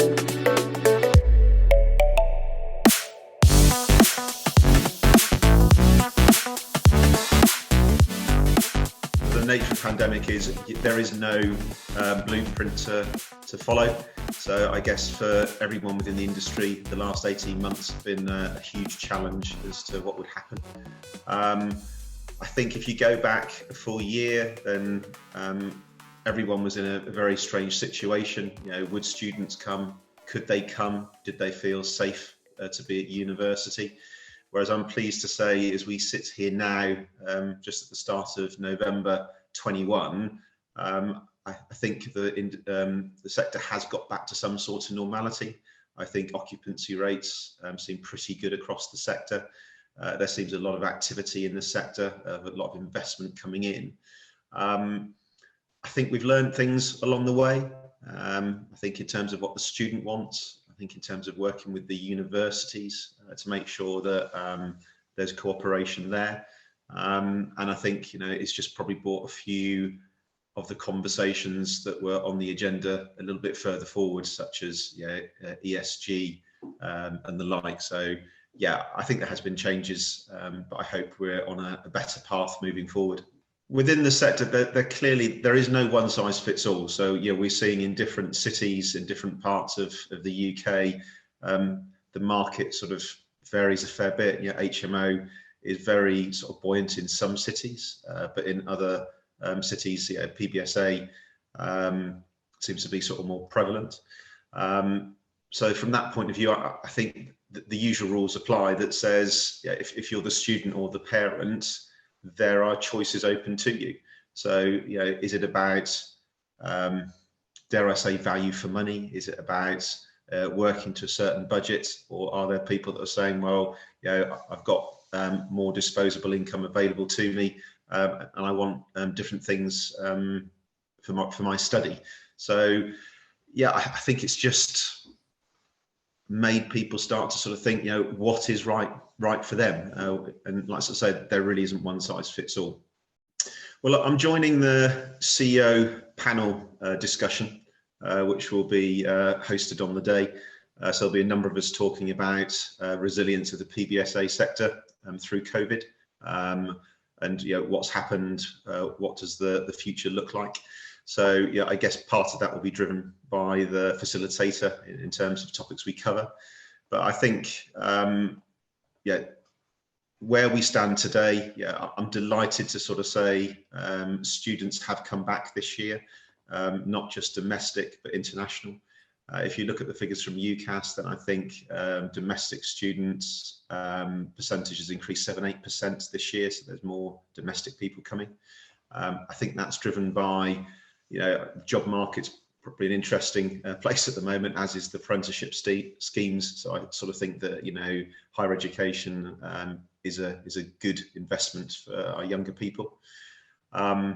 The nature of pandemic is there is no blueprint to follow. So I guess for everyone within the industry, the last 18 months have been a huge challenge as to what would happen. I think if you go back a full year, then everyone was in a very strange situation. You know, would students come? Could they come? Did they feel safe to be at university? Whereas I'm pleased to say, as we sit here now, just at the start of November 21, I think the sector has got back to some sort of normality. I think occupancy rates seem pretty good across the sector. There seems a lot of activity in the sector, a lot of investment coming in. I think we've learned things along the way. I think in terms of what the student wants, I think in terms of working with the universities to make sure that there's cooperation there. And I think, it's just probably brought a few of the conversations that were on the agenda a little bit further forward, such as ESG and the like. So, yeah, I think there has been changes, but I hope we're on a better path moving forward. Within the sector, there is no one size fits all. So, we're seeing in different cities, in different parts of the UK, the market sort of varies a fair bit. HMO is very sort of buoyant in some cities, but in other cities, PBSA seems to be sort of more prevalent. So from that point of view, I think the usual rules apply that says, if you're the student or the parent, there are choices open to you. So, is it about, dare I say, value for money? Is it about working to a certain budget? Or are there people that are saying, well, I've got more disposable income available to me, and I want different things for my study? So, I think it's just made people start to sort of think, what is right for them? And like I said, there really isn't one size fits all. Well, I'm joining the CEO panel discussion, which will be hosted on the day. So there'll be a number of us talking about resilience of the PBSA sector through COVID, and what's happened, what does the future look like? So I guess part of that will be driven by the facilitator in terms of topics we cover. But I think, where we stand today, I'm delighted to sort of say students have come back this year, not just domestic, but international. If you look at the figures from UCAS, then I think domestic students percentage has increased 7-8% this year. So there's more domestic people coming. I think that's driven by, job market's probably an interesting place at the moment, as is the apprenticeship schemes. So I sort of think that, higher education is a good investment for our younger people. I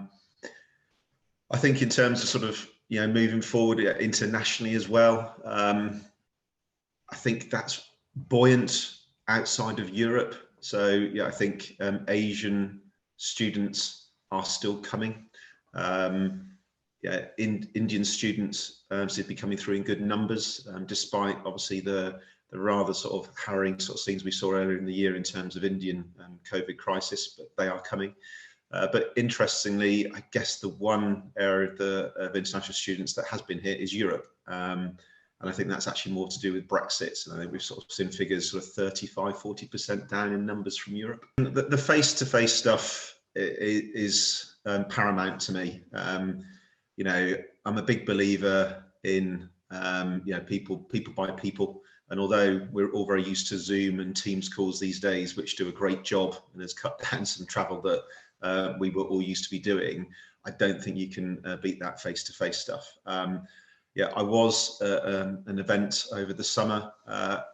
think in terms of sort of, moving forward internationally as well, I think that's buoyant outside of Europe. So, I think Asian students are still coming. Indian students seem to be coming through in good numbers, despite obviously the rather sort of harrowing sort of scenes we saw earlier in the year in terms of Indian COVID crisis, but they are coming. But interestingly, I guess the one area of international students that has been hit is Europe. And I think that's actually more to do with Brexit. And I think we've sort of seen figures sort of 35-40% down in numbers from Europe. The face-to-face stuff is paramount to me. I'm a big believer in people by people, and although we're all very used to Zoom and Teams calls these days, which do a great job and has cut down some travel that we were all used to be doing, I don't think you can beat that face-to-face stuff. I was at an event over the summer,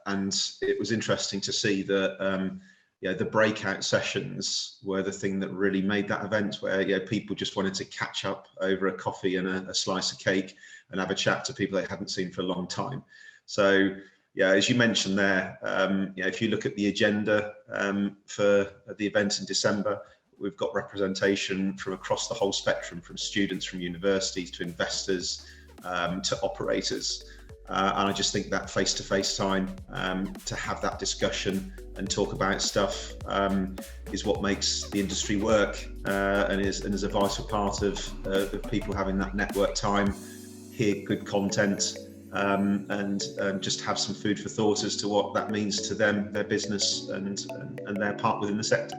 and it was interesting to see that the breakout sessions were the thing that really made that event, where people just wanted to catch up over a coffee and a slice of cake and have a chat to people they hadn't seen for a long time. So as you mentioned there, if you look at the agenda for the event in December, we've got representation from across the whole spectrum, from students, from universities to investors, to operators. And I just think that face-to-face time to have that discussion and talk about stuff is what makes the industry work, and is a vital part of people having that network time, hear good content, and just have some food for thought as to what that means to them, their business, and their part within the sector.